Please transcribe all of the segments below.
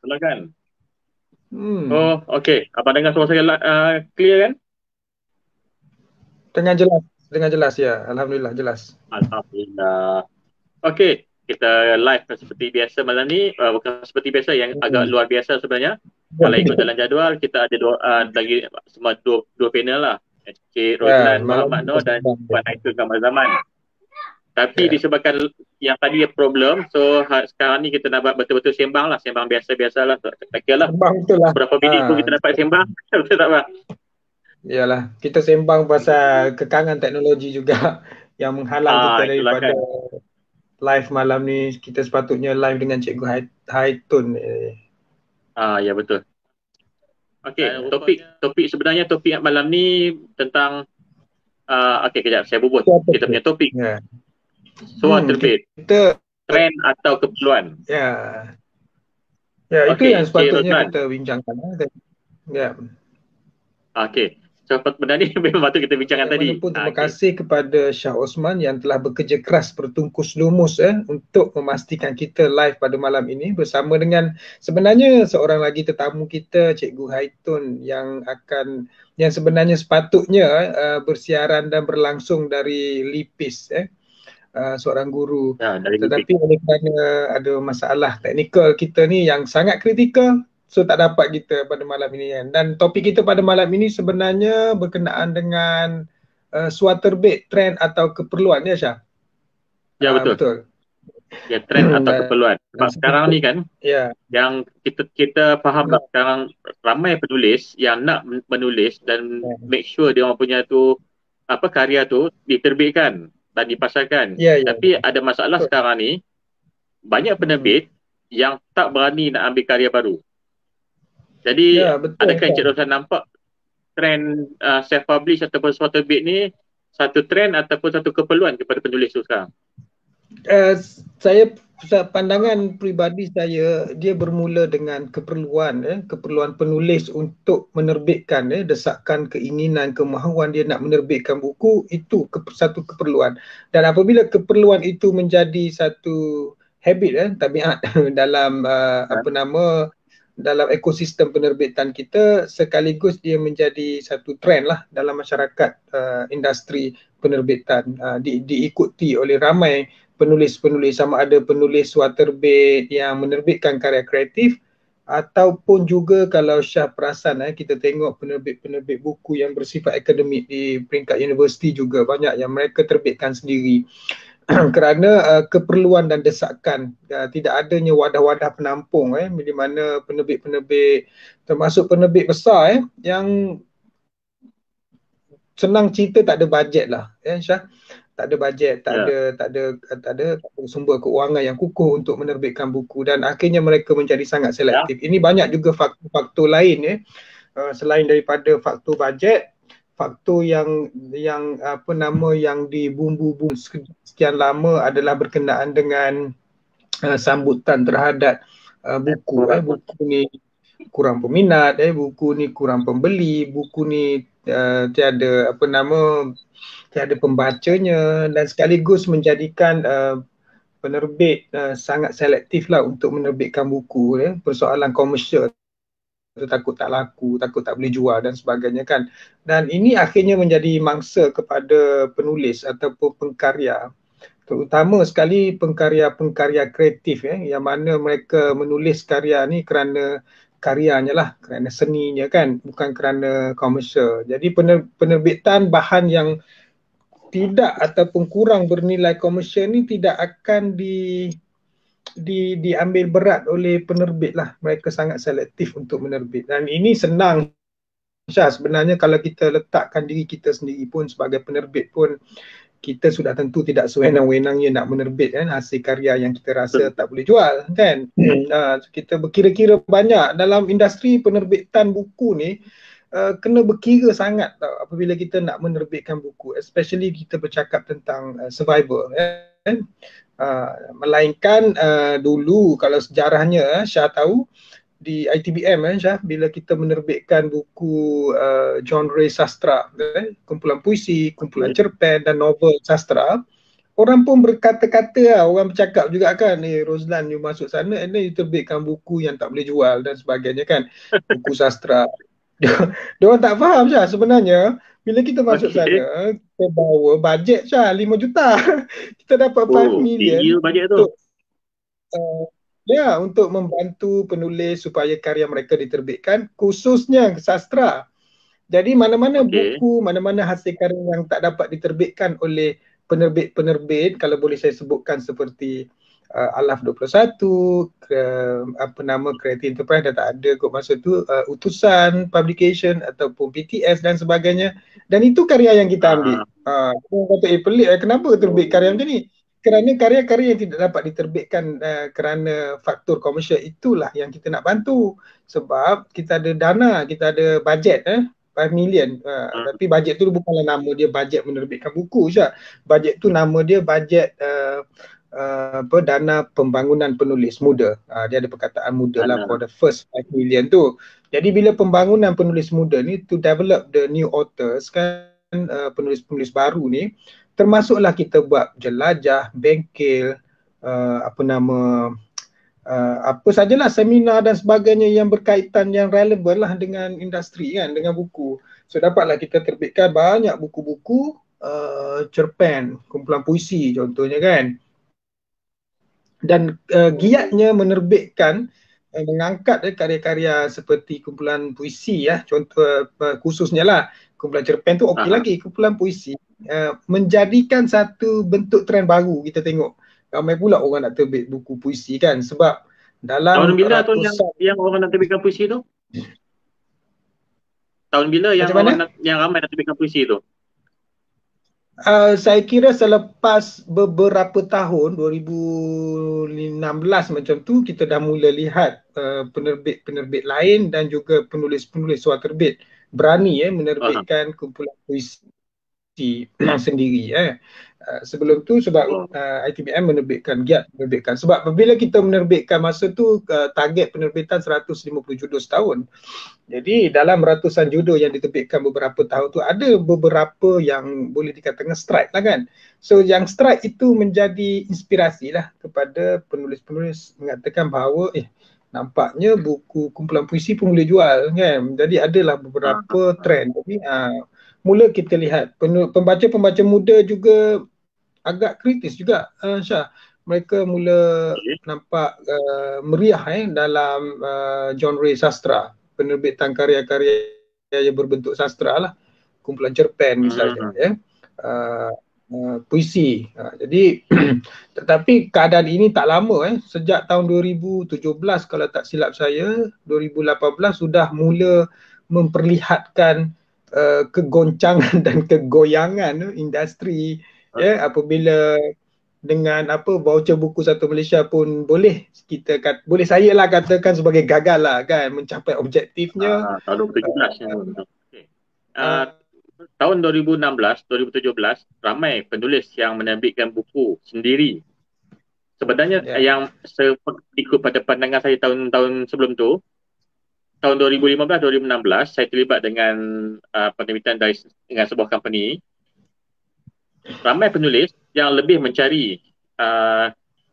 Silakan. Hmm, Oh, okey. Abang dengar suara saya clear kan? dengan jelas ya. Alhamdulillah jelas. Alhamdulillah. Okey, kita live seperti biasa malam ni. Bukan seperti biasa, yang agak Hmm. luar biasa sebenarnya. Kalau ikut dalam jadual, kita ada lagi semua dua panel lah. Encik Ya, Roslan malam Muhammad kita Noor dan sembang. Puan Aitul Kamal Zaman. Tapi Ya, disebabkan yang tadi problem, so sekarang ni kita nak buat betul-betul sembang lah. Sembang biasa-biasa lah. Tak kira lah. sembang betul lah. Berapa minit pun kita dapat sembang. Betul tak, bang? Iyalah, kita sembang pasal kekangan teknologi juga yang menghalang kita Itulah daripada kan. live malam ni. Kita sepatutnya live dengan Cikgu Haitun. Ya betul. Okey, topik sebenarnya topik malam ni tentang okey, kejap saya bubut. Apa Kita tu? punya topik Ya. soal terbit, Kita trend atau keperluan. ya, ya itu yang Okey, Cik sepatutnya Roslan. kita bincangkan. Ya. Okey. So benda ni memang patut kita bincangkan tadi. Bagaimanapun terima Okey. kasih kepada Syah Osman yang telah bekerja keras bertungkus lumus untuk memastikan kita live pada malam ini bersama dengan sebenarnya seorang lagi tetamu kita, Cikgu Haitun, yang sebenarnya sepatutnya bersiaran dan berlangsung dari Lipis, seorang guru, Dari Lipik. tetapi oleh kerana ada masalah teknikal kita ni yang sangat kritikal, so tak dapat kita pada malam ini kan. Dan topik kita pada malam ini sebenarnya berkenaan dengan suatu terbit, trend atau keperluan ya Syah? Ya betul. Betul. Ya, trend atau keperluan. Dan Sebab sekarang ni kan ya, yang kita faham lah sekarang ramai penulis yang nak menulis dan make sure dia orang punya tu karya tu diterbitkan dan dipasarkan. ya, ya, Tapi ada masalah betul. sekarang ni, banyak penerbit yang tak berani nak ambil karya baru. Jadi Ya, betul adakah Encik Syah. Roslan nampak trend self-publish ataupun suatu terbit ni satu trend ataupun satu keperluan kepada penulis tu sekarang? Saya pandangan peribadi saya, dia bermula dengan keperluan penulis untuk menerbitkan, desakan, keinginan, kemahuan dia nak menerbitkan buku, itu satu keperluan. Dan apabila keperluan itu menjadi satu habit, tabiat dalam dalam ekosistem penerbitan kita, sekaligus dia menjadi satu trend lah dalam masyarakat, industri penerbitan, diikuti oleh ramai penulis-penulis, sama ada penulis waterbed yang menerbitkan karya kreatif ataupun juga kalau Syah perasan, kita tengok penerbit-penerbit buku yang bersifat akademik di peringkat universiti juga banyak yang mereka terbitkan sendiri kerana keperluan dan desakan, tidak adanya wadah-wadah penampung di mana penerbit-penerbit termasuk penerbit besar yang senang cerita tak ada bajet lah Syah, tak ada bajet, Ya. tak ada sumber keuangan yang kukuh untuk menerbitkan buku dan akhirnya mereka menjadi sangat Ya. selektif. Ini banyak juga faktor-faktor lain selain daripada faktor bajet, faktor yang dibumbu-bumbu sekian lama adalah berkenaan dengan sambutan terhadap buku. Buku ni kurang peminat, buku ni kurang pembeli, buku ni tiada pembacanya, dan sekaligus menjadikan penerbit sangat selektif lah untuk menerbitkan buku. Persoalan komersial, takut tak laku, takut tak boleh jual dan sebagainya kan. Dan ini akhirnya menjadi mangsa kepada penulis ataupun pengkarya, terutama sekali pengkarya-pengkarya kreatif yang mana mereka menulis karya ni kerana karyanya lah, kerana seninya kan, bukan kerana komersial. Jadi penerbitan bahan yang tidak ataupun kurang bernilai komersial ni tidak akan diambil berat oleh penerbit lah. Mereka sangat selektif untuk menerbit. Dan ini senang Syah, sebenarnya kalau kita letakkan diri kita sendiri pun sebagai penerbit pun, kita sudah tentu tidak sewenang-wenangnya nak menerbit hasil karya yang kita rasa tak boleh jual kan. Kita berkira-kira banyak dalam industri penerbitan buku ni, kena berkira sangat tau apabila kita nak menerbitkan buku, especially kita bercakap tentang survival kan. Melainkan dulu kalau sejarahnya Syah tahu, di ITBM Syah, bila kita menerbitkan buku genre sastra, kumpulan puisi, kumpulan cerpen dan novel sastra, orang pun berkata-kata lah, orang bercakap juga kan, Rozlan you masuk sana and then you terbitkan buku yang tak boleh jual dan sebagainya kan, buku sastra. Dia orang tak faham Syah sebenarnya bila kita masuk Okey. sana kita bawa bajet Syah 5 juta. Kita dapat 5 Oh, million tinggi tu bajet tu. untuk untuk membantu penulis supaya karya mereka diterbitkan khususnya sastra. Jadi mana-mana Okey. buku, mana-mana hasil karya yang tak dapat diterbitkan oleh penerbit-penerbit, kalau boleh saya sebutkan seperti Alaf 21, apa nama Creative Enterprise dah tak ada kot masa tu, Utusan Publication ataupun PTS dan sebagainya. Dan itu karya yang kita ambil. Kita kata pelik kenapa terbit karya macam ni? Kerana karya-karya yang tidak dapat diterbitkan kerana faktor komersial itulah yang kita nak bantu. Sebab kita ada dana, kita ada bajet 5 million. Tapi bajet tu bukanlah nama dia bajet menerbitkan buku Syah. Bajet tu nama dia bajet dana pembangunan penulis muda. Dia ada perkataan muda lah for the first 5 million tu. Jadi bila pembangunan penulis muda ni to develop the new authors kan, penulis-penulis baru ni, termasuklah kita buat jelajah, bengkel, apa nama apa sajalah seminar dan sebagainya yang berkaitan, yang relevan lah dengan industri kan, dengan buku. So dapatlah kita terbitkan banyak buku-buku cerpen, kumpulan puisi contohnya kan. Dan giatnya menerbitkan mengangkat karya-karya seperti kumpulan puisi ya, contoh khususnya lah kumpulan cerpen tu okey lagi, kumpulan puisi menjadikan satu bentuk trend baru. Kita tengok ramai pula orang nak terbit buku puisi kan, sebab dalam tahun bila tu ratusan yang orang nak terbitkan puisi tu? Tahun bila yang orang yang ramai nak terbitkan puisi tu? Saya kira selepas beberapa tahun 2016 macam tu kita dah mula lihat penerbit-penerbit lain dan juga penulis-penulis suara terbit berani menerbitkan kumpulan puisi sendiri. Sebelum tu sebab ITBM giat menerbitkan. Sebab apabila kita menerbitkan masa tu target penerbitan 150 judul setahun. Jadi dalam ratusan judul yang diterbitkan beberapa tahun tu ada beberapa yang boleh dikatakan strike lah kan. So yang strike itu menjadi inspirasi lah kepada penulis-penulis mengatakan bahawa nampaknya buku kumpulan puisi pun boleh jual kan. Jadi adalah beberapa trend. Jadi mula kita lihat pembaca-pembaca muda juga agak kritis juga Syah. Mereka mula nampak meriah dalam genre sastra, penerbitan karya-karya yang berbentuk sastra lah, kumpulan cerpen misalnya puisi. Jadi tetapi keadaan ini tak lama sejak tahun 2017 kalau tak silap saya, 2018 sudah mula memperlihatkan kegoncangan dan kegoyangan industri apabila dengan voucher buku satu Malaysia pun boleh kita boleh saya lah katakan sebagai gagal lah kan mencapai objektifnya. Tahun 2017 tahun 2016, 2017 ramai penulis yang menerbitkan buku sendiri. Sebenarnya yang ikut pada pandangan saya tahun-tahun sebelum tu, tahun 2015, 2016 saya terlibat dengan penerbitan dengan sebuah company. Ramai penulis yang lebih mencari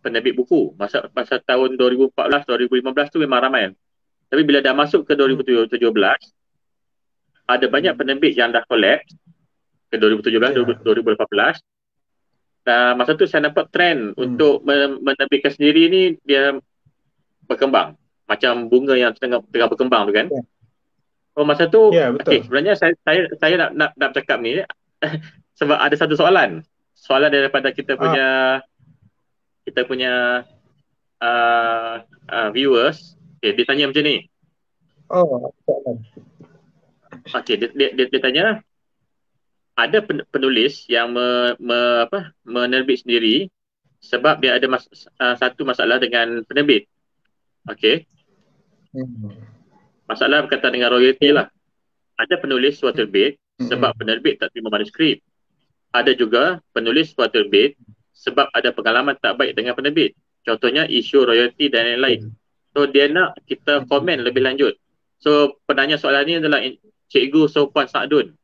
penerbit buku. Masa tahun 2014, 2015 tu memang ramai. Tapi bila dah masuk ke 2017, ada banyak penerbit yang dah collapse ke 2017, 2018. Masa tu saya nampak trend untuk menerbitkan sendiri ni dia berkembang. Macam bunga yang tengah berkembang tu kan. Masa tu sebenarnya saya nak bercakap ni sebab ada satu soalan daripada kita punya viewers. Dia tanya macam ni. Dia tanya, ada penulis yang menerbit sendiri sebab dia ada satu masalah dengan penerbit. Masalah berkaitan dengan royalty lah. Ada penulis suatu terbit sebab penerbit tak terima manuskrip. Ada juga penulis suatu terbit sebab ada pengalaman tak baik dengan penerbit. Contohnya isu royalty dan lain-lain. So dia nak kita komen lebih lanjut. So penanya soalan ni adalah Cikgu Sofwan Saadun.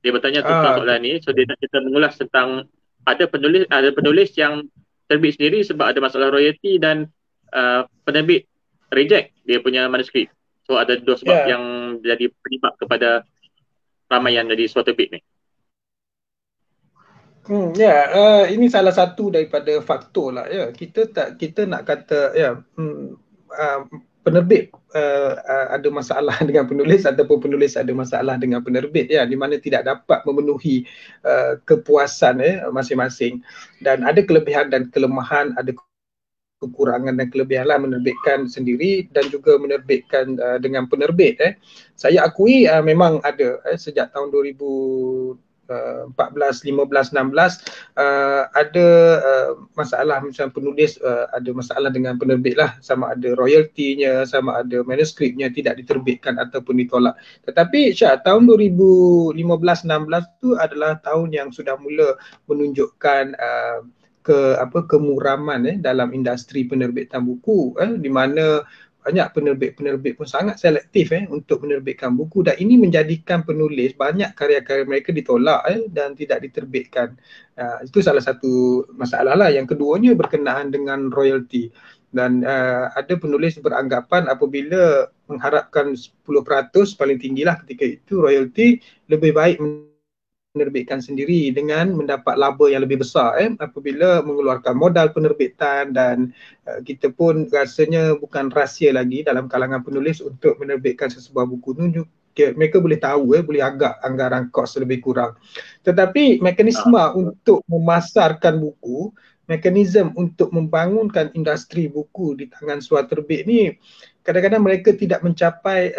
Dia bertanya tentang soalan ni. So dia nak kita mengulas tentang ada penulis yang terbit sendiri sebab ada masalah royalty dan penerbit reject dia punya manuskrip. So ada dua sebab yang jadi penyebab kepada ramaian dari suatu terbit ni. Ini salah satu daripada faktor lah ya. Kita nak kata penerbit ada masalah dengan penulis ataupun penulis ada masalah dengan penerbit ya, di mana tidak dapat memenuhi kepuasan masing-masing, dan ada kelebihan dan kelemahan, ada kekurangan dan kelebihan lah menerbitkan sendiri dan juga menerbitkan dengan penerbit. Saya akui memang ada sejak tahun 2014, 15, 16 ada masalah, macam penulis ada masalah dengan penerbit lah, sama ada royaltinya, sama ada manuskripnya tidak diterbitkan ataupun ditolak. Tetapi Syah, tahun 2015-16 tu adalah tahun yang sudah mula menunjukkan kemuraman dalam industri penerbitan buku, di mana banyak penerbit-penerbit pun sangat selektif untuk menerbitkan buku, dan ini menjadikan penulis banyak karya-karya mereka ditolak dan tidak diterbitkan. Itu salah satu masalah lah. Yang keduanya berkenaan dengan royalty, dan ada penulis beranggapan apabila mengharapkan 10% paling tinggilah ketika itu royalty, lebih baik menerbitkan sendiri dengan mendapat laba yang lebih besar apabila mengeluarkan modal penerbitan, dan kita pun rasanya bukan rahsia lagi dalam kalangan penulis untuk menerbitkan sesebuah buku tu. Mereka boleh tahu boleh agak anggaran kos lebih kurang, tetapi mekanisme untuk memasarkan buku, mekanisme untuk membangunkan industri buku di tangan suatu terbit ni, kadang-kadang mereka tidak mencapai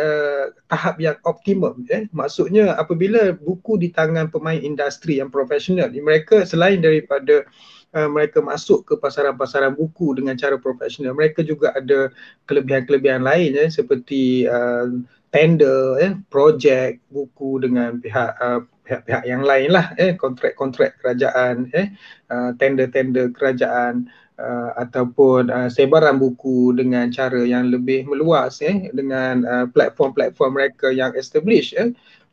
tahap yang optimum. Maksudnya apabila buku di tangan pemain industri yang profesional, mereka selain daripada mereka masuk ke pasaran-pasaran buku dengan cara profesional, mereka juga ada kelebihan-kelebihan lain seperti tender, projek buku dengan pihak-pihak yang lain lah, kontrak-kontrak kerajaan, tender-tender kerajaan, ataupun sebaran buku dengan cara yang lebih meluas dengan platform-platform mereka yang established.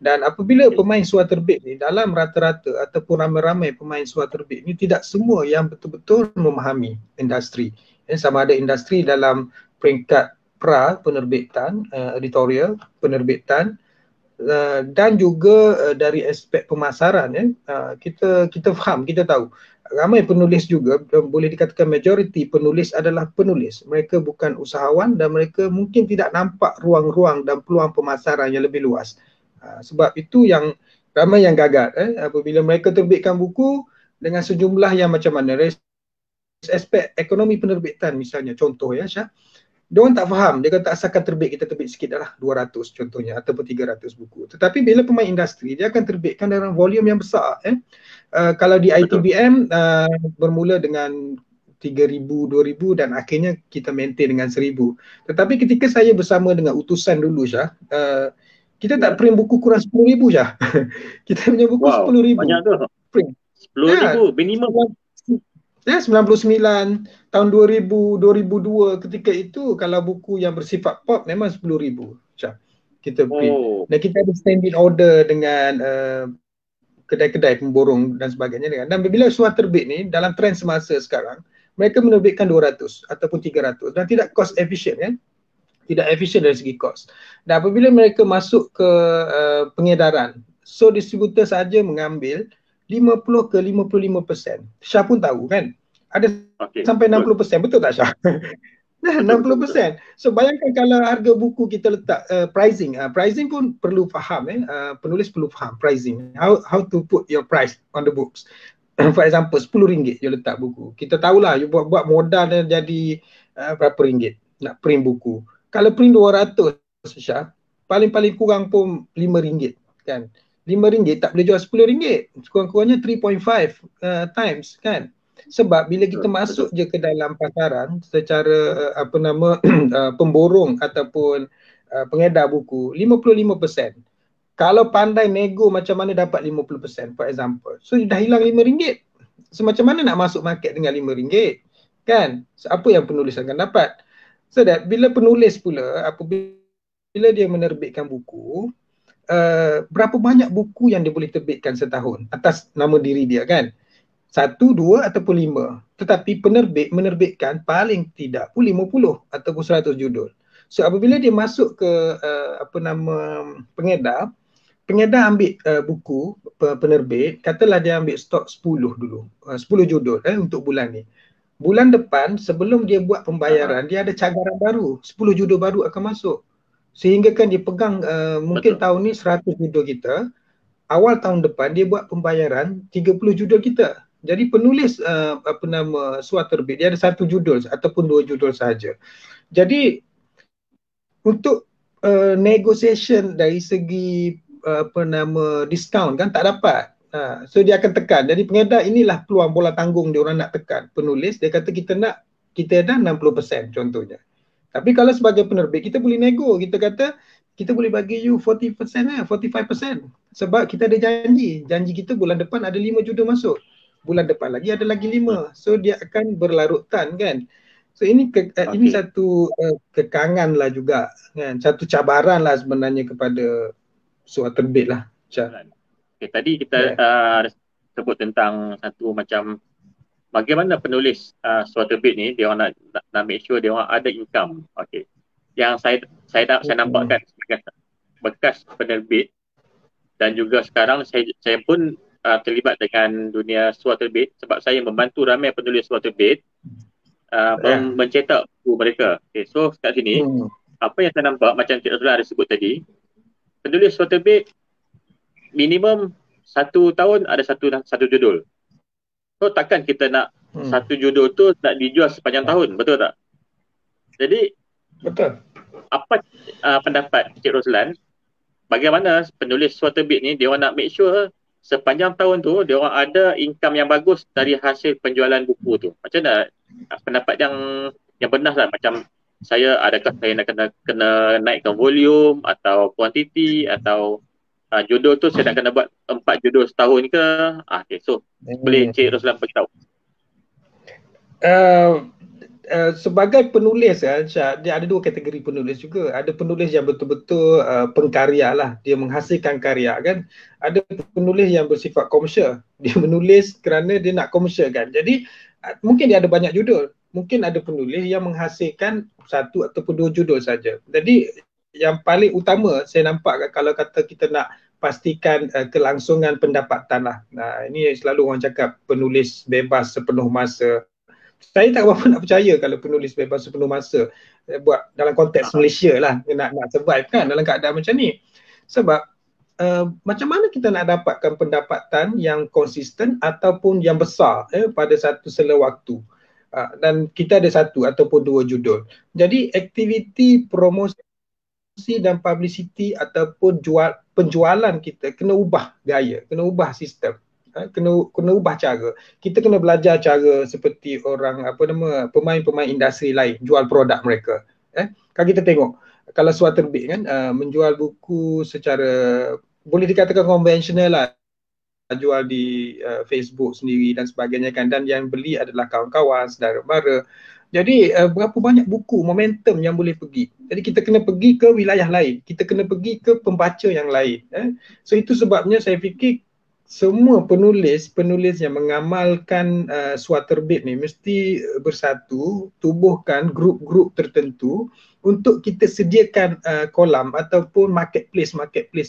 Dan apabila pemain suatu terbit ni, dalam rata-rata ataupun ramai-ramai pemain suatu terbit ni, tidak semua yang betul-betul memahami industri. Sama ada industri dalam peringkat penerbitan, editorial, penerbitan, dan juga dari aspek pemasaran. Kita faham, kita tahu ramai penulis juga, boleh dikatakan majoriti penulis adalah penulis. Mereka bukan usahawan dan mereka mungkin tidak nampak ruang-ruang dan peluang pemasaran yang lebih luas. Sebab itu yang ramai yang gagal apabila mereka terbitkan buku dengan sejumlah yang macam mana, aspek ekonomi penerbitan misalnya, contoh Syah, diorang tak faham, dia kata asalkan terbit, kita terbit sikit dah lah, 200 contohnya ataupun 300 buku. Tetapi bila pemain industri, dia akan terbitkan dalam volume yang besar. Kalau di ITBM bermula dengan 3,000, 2,000 dan akhirnya kita maintain dengan 1,000. Tetapi ketika saya bersama dengan utusan dulu Syah, kita tak print buku kurang 10,000 Syah. Kita punya buku 10,000. Banyak tu. Print. 10,000 minimum. 99, tahun 2000, 2002 ketika itu, kalau buku yang bersifat pop memang 10,000 kita print. Dan kita ada standing order dengan kedai-kedai pemborong dan sebagainya. Dan bila suatu terbit ni, dalam trend semasa sekarang, mereka menerbitkan 200 ataupun 300 dan tidak cost efficient tidak efficient dari segi cost. Dan apabila mereka masuk ke pengedaran, so distributor saja mengambil 50 ke 55%. Syah pun tahu kan, ada sampai 60%, betul tak Syah? Nah, 60%. So bayangkan kalau harga buku kita letak pricing, pricing pun perlu faham, penulis perlu faham pricing, how to put your price on the books. For example, RM10 you letak buku, kita tahulah you buat modal dan jadi berapa ringgit nak print buku. Kalau print 200 Syah, paling-paling kurang pun RM5 kan. RM5 tak boleh jual RM10, kurang-kurangnya 3.5 times kan. Sebab bila kita masuk je ke dalam pasaran secara pemborong ataupun pengedar buku, 55%. Kalau pandai nego macam mana dapat 50% for example, so dah hilang RM5. So macam mana nak masuk market dengan RM5 kan? So, apa yang penulis akan dapat? So that bila penulis pula, apabila dia menerbitkan buku, berapa banyak buku yang dia boleh terbitkan setahun atas nama diri dia kan? 1, 2 ataupun 5. Tetapi penerbit menerbitkan paling tidak pun 50 ataupun 100 judul. So apabila dia masuk ke pengedar, pengedar ambil buku penerbit, katalah dia ambil stok 10 dulu, 10 judul untuk bulan ni. Bulan depan sebelum dia buat pembayaran, dia ada cagaran baru, 10 judul baru akan masuk. Sehingga kan dia pegang mungkin tahun ni 100 judul kita, awal tahun depan dia buat pembayaran 30 judul kita. Jadi penulis surat terbit dia ada 1 judul ataupun 2 judul sahaja. Jadi untuk negotiation dari segi diskaun kan tak dapat. So dia akan tekan. Jadi pengedar inilah peluang bola tanggung dia orang nak tekan. Penulis dia kata kita dah 60% contohnya. Tapi kalau sebagai penerbit kita boleh nego. Kita kata kita boleh bagi you 40% 45%. Sebab kita ada janji. Janji kita bulan depan ada 5 judul masuk. Bulan depan lagi ada lagi 5. So dia akan berlarutan kan. So ini ini satu kekangan lah juga kan. Satu cabaran lah sebenarnya kepada surat terbit lah. Okay, tadi kita sebut tentang satu macam bagaimana penulis surat terbit ni dia orang nak make sure dia orang ada income. Okey. Yang saya nampakkan sebagai bekas penerbit dan juga sekarang saya pun terlibat dengan dunia surat terbit sebab saya membantu ramai penulis surat terbit mencetak buku mereka. Okay, so kat sini apa yang saya nampak macam Cik Roslan ada sebut tadi, penulis surat terbit minimum 1 tahun ada satu judul. So takkan kita nak satu judul tu nak dijual sepanjang tahun, betul tak? Jadi betul. Apa pendapat Cik Roslan, bagaimana penulis surat terbit ni dia orang nak make sure sepanjang tahun tu dia orang ada income yang bagus dari hasil penjualan buku tu? Macam mana pendapat yang benar lah, macam adakah saya nak kena naikkan volume atau kuantiti atau judul tu saya nak kena buat 4 judul setahun ke? Okay, so boleh Cik Roslan beritahu. Sebagai penulis Syah, dia ada 2 kategori penulis juga. Ada penulis yang betul-betul pengkarya lah, dia menghasilkan karya kan. Ada penulis yang bersifat komersial, dia menulis kerana dia nak komersial kan. Jadi mungkin dia ada banyak judul, mungkin ada penulis yang menghasilkan 1 ataupun 2 judul saja. Jadi yang paling utama saya nampak kalau kata kita nak pastikan kelangsungan pendapatan lah. Nah, ini selalu orang cakap penulis bebas sepenuh masa. Saya tak berapa nak percaya kalau penulis bebas sepenuh masa buat dalam konteks Malaysia lah, nak survive kan dalam keadaan macam ni. Sebab macam mana kita nak dapatkan pendapatan yang konsisten ataupun yang besar pada satu sela waktu. Dan kita ada 1 ataupun 2 judul. Jadi aktiviti promosi dan publicity ataupun penjualan kita kena ubah gaya, kena ubah sistem. Kena ubah cara. Kita kena belajar cara seperti orang pemain-pemain industri lain jual produk mereka. Kalau kita tengok kalau surat terbit kan menjual buku secara boleh dikatakan konvensional lah, jual di Facebook sendiri dan sebagainya kan, dan yang beli adalah kawan-kawan, saudara mara. Jadi berapa banyak buku momentum yang boleh pergi. Jadi kita kena pergi ke wilayah lain, kita kena pergi ke pembaca yang lain. So itu sebabnya saya fikir semua penulis yang mengamalkan surat terbit ni mesti bersatu, tubuhkan grup-grup tertentu untuk kita sediakan kolam ataupun marketplace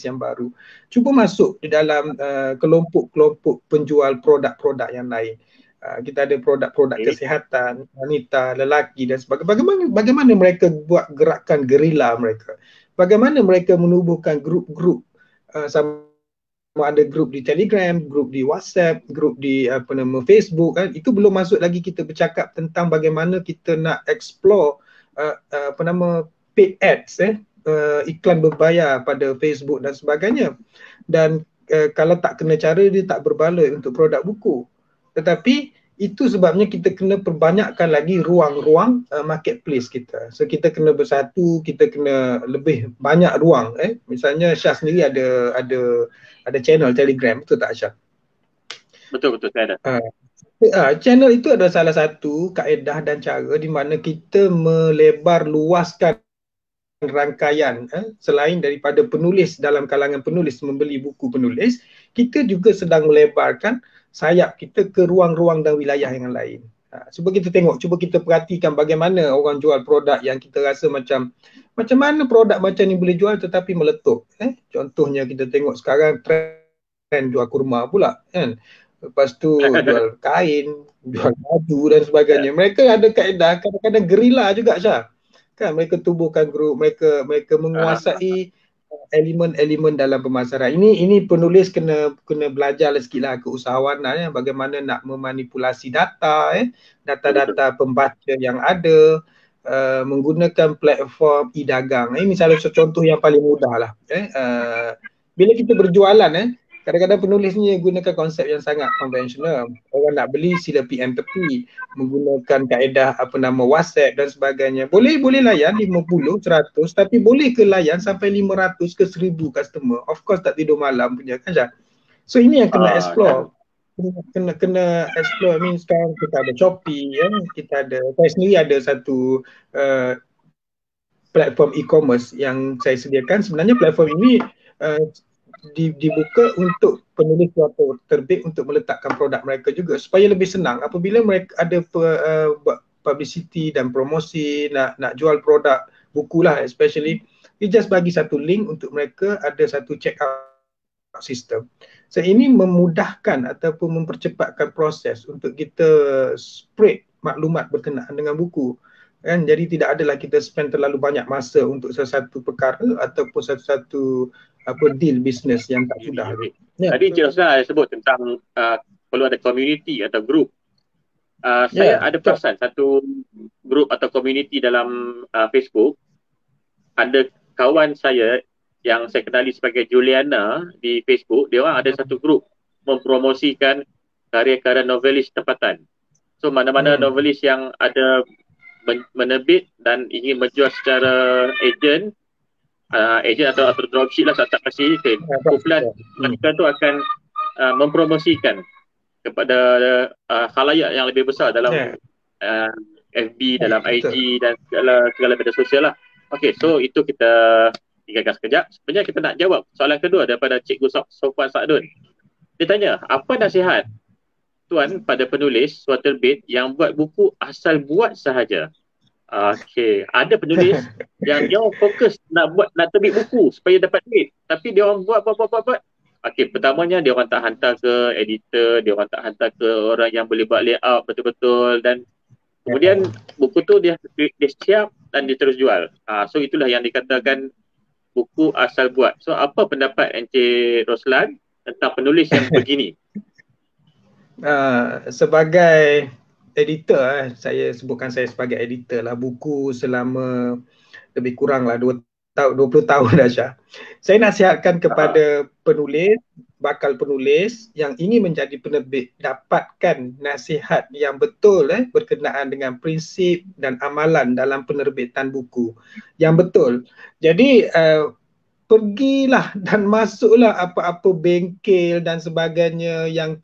yang baru. Cuba masuk di dalam kelompok-kelompok penjual produk-produk yang lain. Kita ada produk-produk kesihatan, wanita, lelaki dan sebagainya. Bagaimana mereka buat gerakan gerila mereka? Bagaimana mereka menubuhkan grup-grup sama ada grup di Telegram, grup di WhatsApp, grup di Facebook kan. Itu belum masuk lagi kita bercakap tentang bagaimana kita nak explore paid ads iklan berbayar pada Facebook dan sebagainya. Dan kalau tak kena cara dia tak berbaloi untuk produk buku. Tetapi itu sebabnya kita kena perbanyakkan lagi ruang-ruang marketplace kita. So kita kena bersatu, kita kena lebih banyak ruang. Misalnya Syah sendiri ada channel Telegram, betul tak Syah? Betul saya ada. Channel itu adalah salah satu kaedah dan cara di mana kita melebar luaskan rangkaian selain daripada penulis dalam kalangan penulis membeli buku penulis, kita juga sedang melebarkan sayap kita ke ruang-ruang dan wilayah yang lain. Cuba kita tengok, cuba kita perhatikan bagaimana orang jual produk yang kita rasa macam mana produk macam ni boleh jual tetapi meletup. Contohnya kita tengok sekarang trend jual kurma pula kan. Lepas tu jual kain, jual baju dan sebagainya. Mereka ada kaedah, kadang-kadang gerila juga Syah. Kan mereka tubuhkan grup, mereka menguasai elemen-elemen dalam pemasaran. Ini penulis kena belajar sikitlah keusahawanan bagaimana nak memanipulasi data data-data pembaca yang ada, menggunakan platform e-dagang. Ini misalnya contoh yang paling mudah lah. Bila kita berjualan kadang-kadang penulis ni gunakan konsep yang sangat konvensional. Orang nak beli sila PM tepi, menggunakan kaedah WhatsApp dan sebagainya. Boleh layan 50, 100 tapi boleh ke layan sampai 500 ke 1000 customer. Of course tak tidur malam punya kan Syah. So ini yang kena explore. Kena explore. I mean sekarang kita ada Shopee kita ada, saya sendiri ada satu platform e-commerce yang saya sediakan. Sebenarnya platform ini dibuka untuk penulis suatu terbit untuk meletakkan produk mereka juga supaya lebih senang apabila mereka ada publicity dan promosi nak jual produk buku lah especially, you just bagi satu link untuk mereka ada satu check out sistem. So ini memudahkan ataupun mempercepatkan proses untuk kita spread maklumat berkenaan dengan buku kan. Jadi tidak adalah kita spend terlalu banyak masa untuk sesuatu perkara ataupun satu deal bisnes yang tak sudah. Tadi Encik Roslan sebut tentang perlu ada community atau group. Saya ada perasan satu group atau community dalam Facebook. Ada kawan saya yang saya kenali sebagai Juliana di Facebook, dia orang ada satu group mempromosikan karya-karya novelis tempatan. So mana-mana novelis yang ada menerbit dan ingin menjual secara agent atau dropship lah, tak pasti kumpulan mereka tu akan mempromosikan kepada khalayak yang lebih besar dalam FB, dalam IG dan segala media sosial lah. Okey, so itu kita tinggalkan sekejap. Sebenarnya kita nak jawab soalan kedua daripada Cikgu Sofwan Saadun. Dia tanya, apa nasihat Tuan pada penulis suatu terbit yang buat buku asal buat sahaja? Okey, ada penulis yang dia orang fokus nak terbit buku supaya dapat duit, tapi dia orang buat. Okey, pertamanya dia orang tak hantar ke editor, dia orang tak hantar ke orang yang boleh buat layout betul-betul, dan kemudian buku tu dia siap dan dia terus jual. So itulah yang dikatakan buku asal buat. So apa pendapat Encik Roslan tentang penulis yang begini? Sebagai editor, saya sebutkan saya sebagai editor lah buku selama lebih kurang lah 20 tahun dah Syah. Saya nasihatkan kepada penulis, bakal penulis yang ingin menjadi penerbit, dapatkan nasihat yang betul berkenaan dengan prinsip dan amalan dalam penerbitan buku yang betul. Jadi pergilah dan masuklah apa-apa bengkel dan sebagainya yang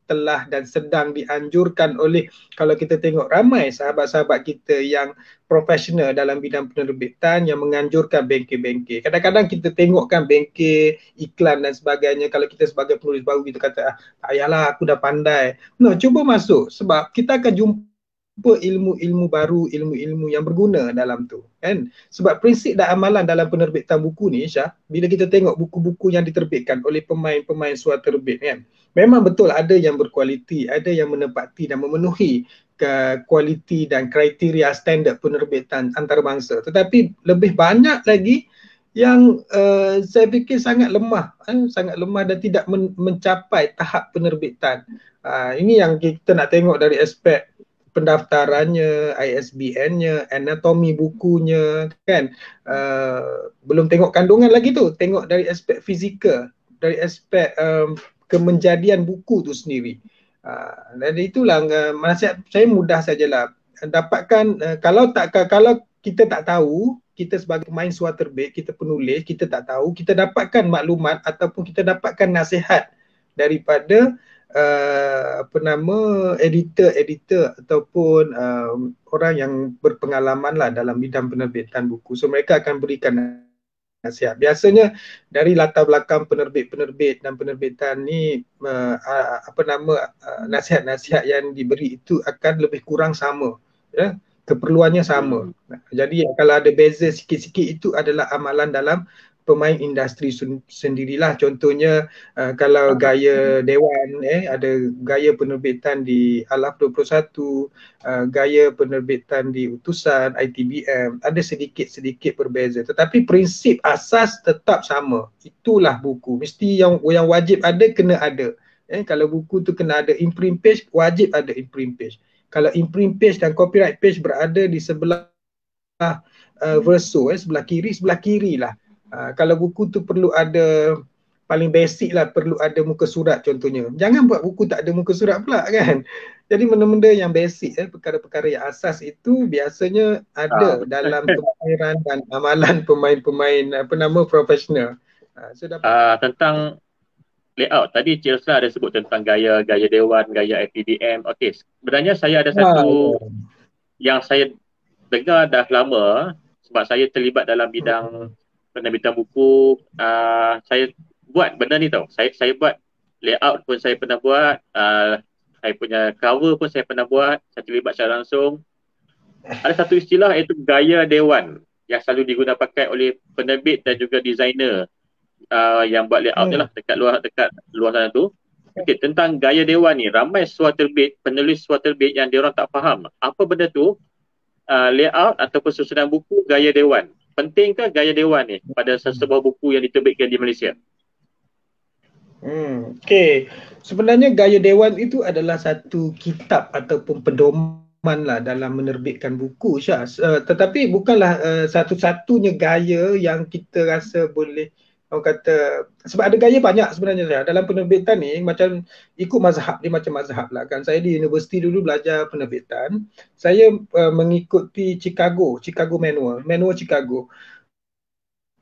telah dan sedang dianjurkan oleh, kalau kita tengok ramai sahabat-sahabat kita yang profesional dalam bidang penerbitan yang menganjurkan bengkel-bengkel. Kadang-kadang kita tengokkan bengkel, iklan dan sebagainya, kalau kita sebagai penulis baru kita kata, tak payahlah aku dah pandai. No, cuba masuk sebab kita akan jumpa ilmu-ilmu baru, ilmu-ilmu yang berguna dalam tu kan. Sebab prinsip dan amalan dalam penerbitan buku ni Syah, bila kita tengok buku-buku yang diterbitkan oleh pemain-pemain suatu terbit kan, memang betul ada yang berkualiti, ada yang menepati dan memenuhi kualiti dan kriteria standard penerbitan antarabangsa, tetapi lebih banyak lagi yang saya fikir sangat lemah dan tidak mencapai tahap penerbitan. Ini yang kita nak tengok dari aspek pendaftarannya, ISBN-nya, anatomi bukunya kan. Belum tengok kandungan lagi tu, tengok dari aspek fizikal, dari aspek kemenjadian buku tu sendiri. Dan itulah nasihat saya mudah sajalah. Dapatkan kalau kita tak tahu, kita sebagai pemain suatu terbit, kita penulis, kita tak tahu, kita dapatkan maklumat ataupun kita dapatkan nasihat daripada editor ataupun orang yang berpengalaman lah dalam bidang penerbitan buku. So mereka akan berikan nasihat. Biasanya dari latar belakang penerbit-penerbit dan penerbitan ni nasihat-nasihat yang diberi itu akan lebih kurang sama, ya, keperluannya sama. Jadi kalau ada beza sikit-sikit itu adalah amalan dalam pemain industri sendirilah. Contohnya kalau gaya Dewan, ada gaya penerbitan di Alaf 21, gaya penerbitan di Utusan, ITBM, ada sedikit-sedikit berbeza. Tetapi prinsip asas tetap sama. Itulah buku. Mesti yang wajib ada, kena ada. Kalau buku tu kena ada imprint page, wajib ada imprint page. Kalau imprint page dan copyright page berada di sebelah verso, sebelah kiri lah. Kalau buku tu perlu ada, paling basic lah, perlu ada muka surat contohnya. Jangan buat buku tak ada muka surat pula kan. Jadi benda-benda yang basic, perkara-perkara yang asas itu biasanya ada dalam kemahiran dan amalan pemain-pemain profesional. Tentang layout, tadi Cik Elsna ada sebut tentang gaya Dewan, gaya IPDM. Okey, sebenarnya saya ada satu yang saya dengar dah lama sebab saya terlibat dalam bidang penerbitan buku. Saya buat benda ni tau. Saya buat layout pun saya pernah buat, saya punya cover pun saya pernah buat, saya terlibat secara langsung. Ada satu istilah iaitu gaya Dewan yang selalu digunakan pakai oleh penerbit dan juga designer yang buat layout ni lah dekat luar sana tu. Okay, tentang gaya Dewan ni, ramai penulis suatu terbit yang diorang tak faham apa benda tu. Layout ataupun susunan buku gaya Dewan. Pentingkah gaya Dewan ni pada sebuah buku yang diterbitkan di Malaysia? Okey. Sebenarnya gaya Dewan itu adalah satu kitab ataupun pedoman lah dalam menerbitkan buku, Syah. Tetapi bukanlah satu-satunya gaya yang kita rasa boleh, orang kata, sebab ada gaya banyak sebenarnya Syah. Dalam penerbitan ni macam ikut mazhab, dia macam mazhab lah kan. Saya di universiti dulu belajar penerbitan. Saya mengikuti Chicago Manual Chicago.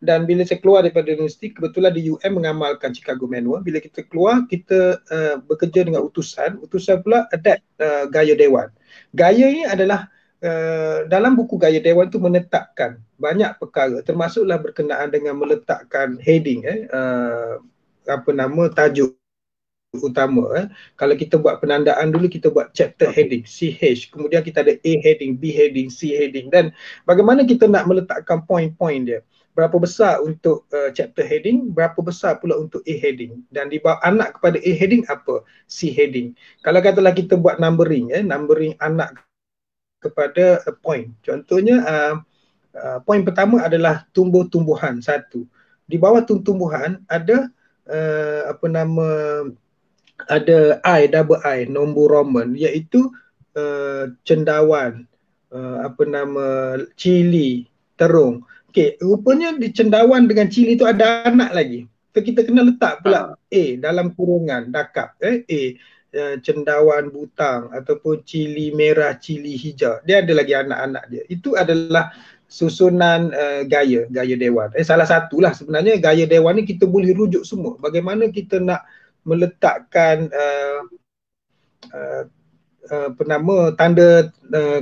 Dan bila saya keluar daripada universiti, kebetulan di UM mengamalkan Chicago Manual. Bila kita keluar, kita bekerja dengan utusan pula adapt gaya Dewan. Gaya ini adalah dalam buku gaya Dewan tu menetapkan banyak perkara, termasuklah berkenaan dengan meletakkan heading, tajuk utama. Kalau kita buat penandaan dulu, kita buat chapter heading, CH, kemudian kita ada A heading, B heading, C heading, dan bagaimana kita nak meletakkan point-point dia. Berapa besar untuk chapter heading, berapa besar pula untuk A heading, dan di bawah anak kepada A heading apa? C heading. Kalau katalah kita buat numbering anak kepada point. Contohnya point pertama adalah tumbuh-tumbuhan 1. Di bawah tumbuhan ada ada double I, nombor Roman, iaitu cendawan, cili, terung. Okey, rupanya di cendawan dengan cili tu ada anak lagi. Kita kena letak pula A dalam kurungan dakap, cendawan butang ataupun cili merah, cili hijau. Dia ada lagi anak-anak dia. Itu adalah susunan gaya Dewan. Salah satulah sebenarnya gaya Dewan ni kita boleh rujuk semua. Bagaimana kita nak meletakkan tanda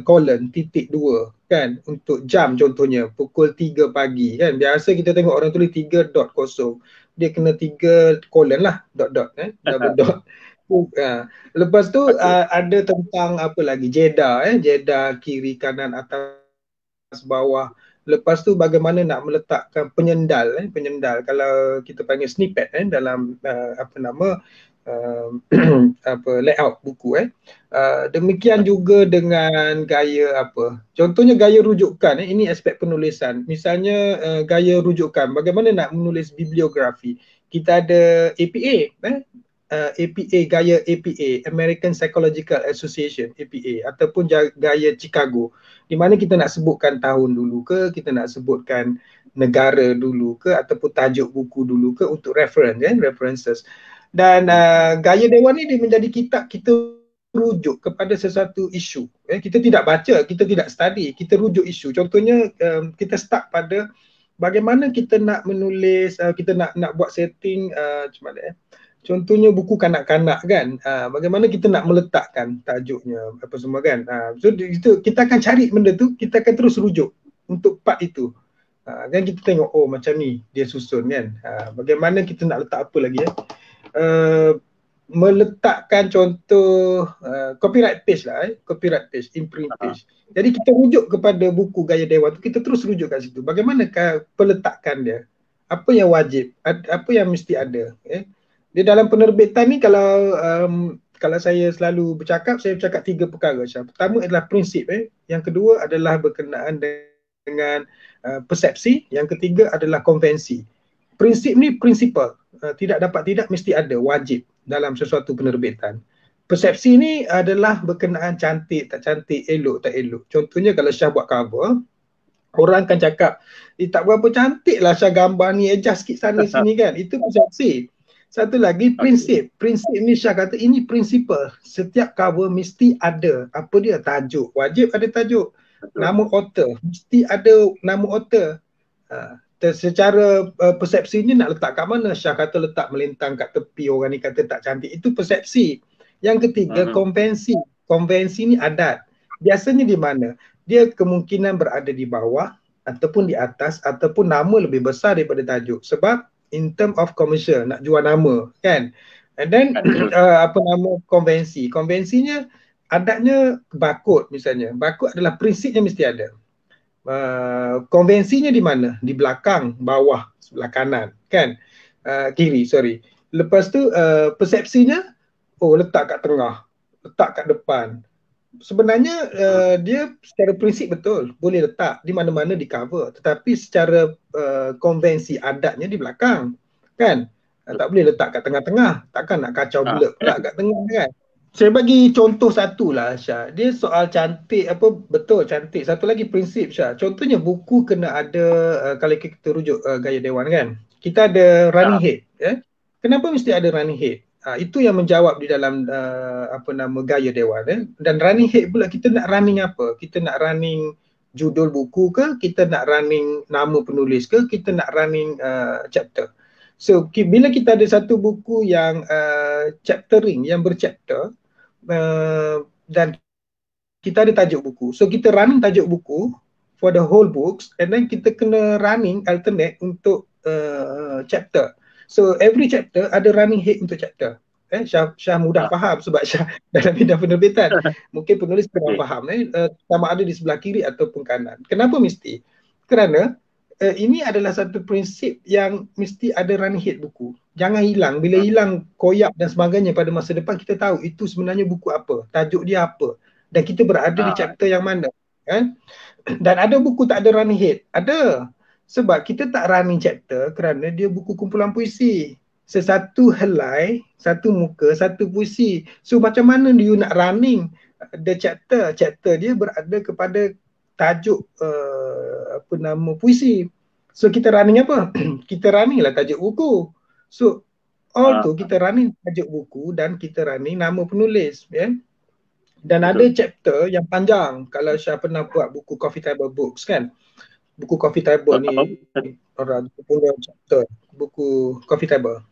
colon titik 2 kan, untuk jam contohnya pukul 3 pagi kan. Biasa kita tengok orang tulis 3.0, dia kena 3 colon lah, dot double dot. Lepas tu ada tentang apa lagi, jeda kiri kanan atas bawah. Lepas tu bagaimana nak meletakkan penyendal kalau kita panggil snippet dalam layout buku. Demikian juga dengan gaya contohnya gaya rujukan. Ini aspek penulisan. Misalnya gaya rujukan, bagaimana nak menulis bibliografi. Kita ada APA, gaya APA, American Psychological Association, APA, ataupun gaya Chicago, di mana kita nak sebutkan tahun dulu ke, kita nak sebutkan negara dulu ke, ataupun tajuk buku dulu ke untuk references. Dan gaya Dewan ni dia menjadi kitab kita rujuk kepada sesuatu isu. Kita tidak baca, kita tidak study, kita rujuk isu. Contohnya kita start pada bagaimana kita nak menulis, kita nak buat setting macam mana contohnya buku kanak-kanak kan, bagaimana kita nak meletakkan tajuknya apa semua kan. So itu kita akan cari benda tu, kita akan terus rujuk untuk part itu. Kan kita tengok, oh macam ni dia susun kan. Bagaimana kita nak letak apa lagi meletakkan contoh copyright page lah, copyright page, imprint page. Jadi kita rujuk kepada buku Gaya Dewan tu, kita terus rujuk kat situ. Bagaimanakah peletakan dia? Apa yang wajib? Apa yang mesti ada? Di dalam penerbitan ni kalau saya selalu bercakap, saya bercakap 3 perkara. Pertama adalah prinsip, yang kedua adalah berkenaan dengan persepsi, yang ketiga adalah konvensi. Prinsip ni prinsipal, tidak dapat tidak, mesti ada, wajib dalam sesuatu penerbitan. Persepsi ni adalah berkenaan cantik tak cantik, elok tak elok. Contohnya kalau Syah buat cover, orang akan cakap, tak berapa cantik lah Syah gambar ni, adjust sikit sana sini kan. Itu persepsi. Satu lagi prinsip. Prinsip ni Syah kata ini prinsipal. Setiap cover mesti ada apa dia, tajuk. Wajib ada tajuk. Nama author, mesti ada nama author. Secara persepsinya nak letak kat mana? Syah kata letak melintang kat tepi, orang ni kata tak cantik. Itu persepsi. Yang ketiga konvensi. Konvensi ni adat. Biasanya di mana? Dia kemungkinan berada di bawah ataupun di atas ataupun nama lebih besar daripada tajuk. Sebab in term of commercial, nak jual nama kan. And then konvensi. Konvensinya adatnya barcode misalnya. Barcode adalah prinsipnya mesti ada. Konvensinya di mana? Di belakang, bawah, sebelah kanan kan. Kiri, sorry. Lepas tu persepsinya, letak kat tengah, letak kat depan. Sebenarnya dia secara prinsip betul, boleh letak di mana-mana di cover, tetapi secara konvensi adatnya di belakang kan. Tak boleh letak kat tengah-tengah, takkan nak kacau bulat pula kat tengah kan. Saya bagi contoh satu lah Syah. Dia soal cantik, betul cantik. Satu lagi prinsip Syah. Contohnya buku kena ada, kalau kita rujuk Gaya Dewan kan, kita ada running head. Kenapa mesti ada running head? Itu yang menjawab di dalam Gaya Dewan. Dan running head pula, kita nak running apa? Kita nak running judul buku ke? Kita nak running nama penulis ke? Kita nak running chapter? So bila kita ada satu buku yang chaptering, yang berchapter, dan kita ada tajuk buku, so kita running tajuk buku for the whole books, and then kita kena running alternate untuk chapter. So every chapter ada running head untuk chapter. Syah mudah faham sebab Syah dalam bidang penerbitan. Mungkin penulis kurang faham sama ada di sebelah kiri ataupun kanan. Kenapa mesti? Kerana ini adalah satu prinsip yang mesti ada running head buku. Jangan hilang. Bila hilang koyak dan sebagainya pada masa depan, kita tahu itu sebenarnya buku apa, tajuk dia apa, dan kita berada di chapter yang mana kan? Dan ada buku tak ada running head? Ada. Sebab kita tak running chapter kerana dia buku kumpulan puisi. Sesatu helai, satu muka, satu puisi. So macam mana you nak running the chapter? Chapter dia berada kepada tajuk puisi. So kita running apa? Kita running lah tajuk buku. So all tu kita running tajuk buku dan kita running nama penulis Dan ada chapter yang panjang. Kalau Syah pernah buat buku Coffee Table Books kan, buku Coffee Table ni orang punya chapter, buku Coffee Table,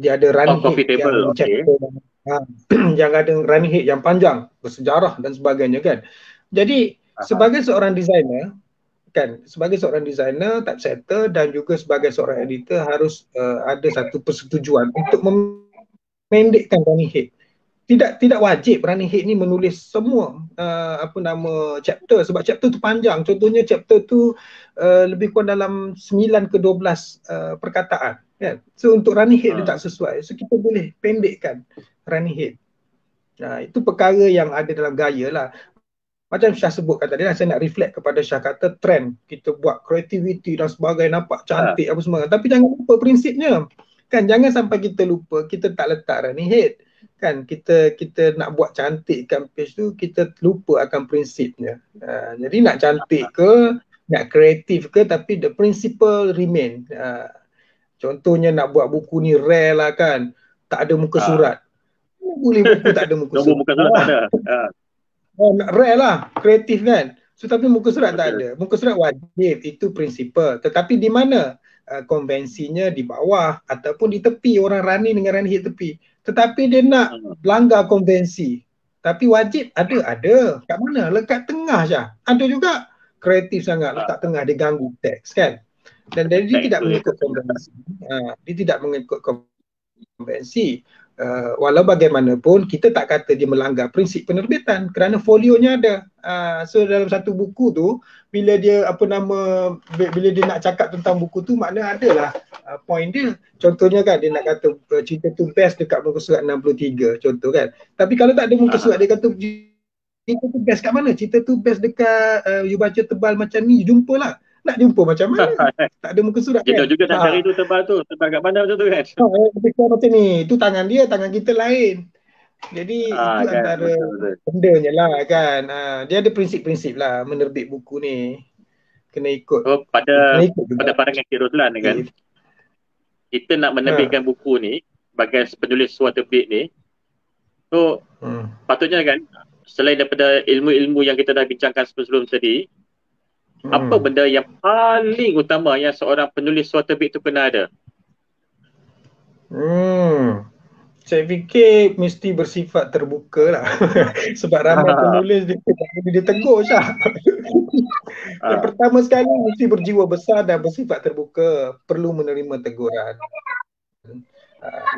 dia ada running head yang chapter yang ada running head yang panjang, bersejarah dan sebagainya kan. Jadi sebagai seorang designer kan, sebagai seorang designer, typesetter dan juga sebagai seorang editor harus ada satu persetujuan untuk memendekkan running head. Tidak wajib running head ni menulis semua chapter, sebab chapter tu panjang. Contohnya chapter tu lebih kurang dalam 9 ke 12 perkataan kan. So untuk running head dia tak sesuai, so kita boleh pendekkan running head. Itu perkara yang ada dalam gaya lah. Macam Syah sebutkan tadi lah, saya nak reflect kepada Syah kata trend, kita buat creativity dan sebagainya, nampak cantik apa semua. Tapi jangan lupa prinsipnya kan, jangan sampai kita lupa, kita tak letak running head kan. Kita nak buat cantik kan page tu, kita lupa akan prinsipnya. Jadi nak cantik ke, nak kreatif ke, tapi the principle remain. Contohnya nak buat buku ni rare lah kan, tak ada muka surat. Boleh buku tak ada muka surat. Muka surat tak ada. Rare lah, kreatif kan. So tapi muka surat tak ada. Muka surat wajib, itu prinsipal. Tetapi di mana konvensinya, di bawah ataupun di tepi, orang running dengan running head tepi. Tetapi dia nak langgar konvensi, tapi wajib ada. Kat mana? Lekat tengah Syah. Ada juga. kreatif sangat, letak tengah, dia ganggu teks kan. Dan jadi dia tidak mengikut konvensi. Dia tidak mengikut konvensi. Walau bagaimanapun kita tak kata dia melanggar prinsip penerbitan kerana folionya ada. So dalam satu buku tu bila dia bila dia nak cakap tentang buku tu, makna adalah point dia. Contohnya kan dia nak kata cerita tu best dekat muka surat 63 contoh kan. Tapi kalau tak ada muka surat, dia kata cerita tu best kat mana? Cerita tu best dekat you baca tebal macam ni, jumpalah. Nak jumpa macam mana? Tak ada muka surat kan? Kita juga nak cari tu tebal kat mana macam tu kan? Macam ni, tu tangan dia, tangan kita lain. Jadi itu kan, antara bendanya lah kan. Dia ada prinsip-prinsip lah menerbit buku ni. Kena ikut. Pada pandangan Cik Roslan kan, kita nak menerbitkan buku ni sebagai penulis suara terbit ni, so patutnya kan, selain daripada ilmu-ilmu yang kita dah bincangkan sebelum tadi, apa benda yang paling utama yang seorang penulis suara terbit tu kena ada? Saya fikir mesti bersifat terbuka lah. Sebab ramai penulis dia tegur Syah. Yang pertama sekali mesti berjiwa besar dan bersifat terbuka, perlu menerima teguran.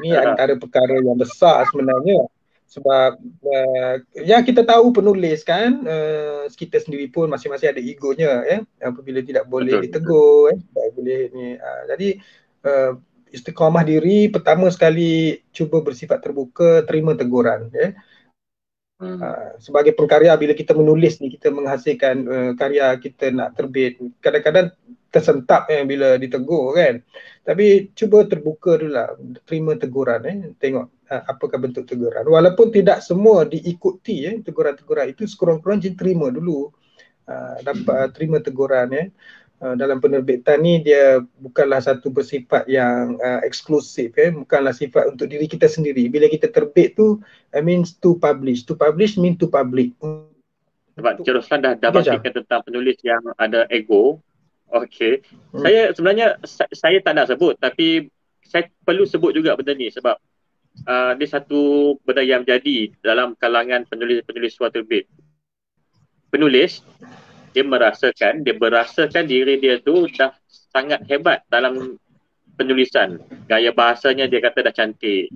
Ini antara perkara yang besar sebenarnya. Sebab yang kita tahu penulis kan, kita sendiri pun masing-masing ada egonya apabila tidak boleh ditegur, tidak boleh ni. Jadi istiqamah diri, pertama sekali cuba bersifat terbuka, terima teguran sebagai pengkarya. Bila kita menulis ni, kita menghasilkan karya kita nak terbit, kadang-kadang tersentak bila ditegur kan. Tapi cuba terbuka dulu lah, terima teguran tengok apakah bentuk teguran. Walaupun tidak semua diikuti teguran-teguran itu, sekurang-kurangnya terima dulu. Dapat terima teguran dalam penerbitan ni, dia bukanlah satu bersifat yang eksklusif bukanlah sifat untuk diri kita sendiri. Bila kita terbit tu means to publish. To publish mean to public. Sebab Cik Roslan dah bangkitkan tentang penulis yang ada ego. Okey. Saya sebenarnya saya tak nak sebut, tapi saya perlu sebut juga benda ni sebab dia satu benda yang jadi dalam kalangan penulis suara terbit. Penulis dia berasakan diri dia tu dah sangat hebat dalam penulisan. Gaya bahasanya dia kata dah cantik.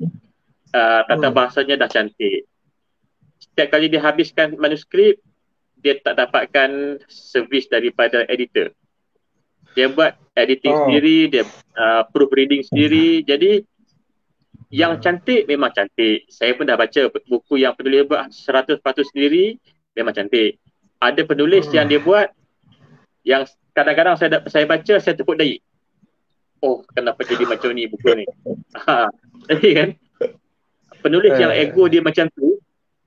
Tata bahasanya dah cantik. Setiap kali dia habiskan manuskrip, dia tak dapatkan servis daripada editor. Dia buat editing sendiri, dia proofreading sendiri. Jadi yang cantik memang cantik. Saya pun dah baca buku yang penulis buat 100% sendiri, memang cantik. Ada penulis yang dia buat yang kadang-kadang saya baca, saya tepuk dahi. Oh, kenapa jadi macam ni buku ni? Jadi kan, penulis yang ego dia macam tu,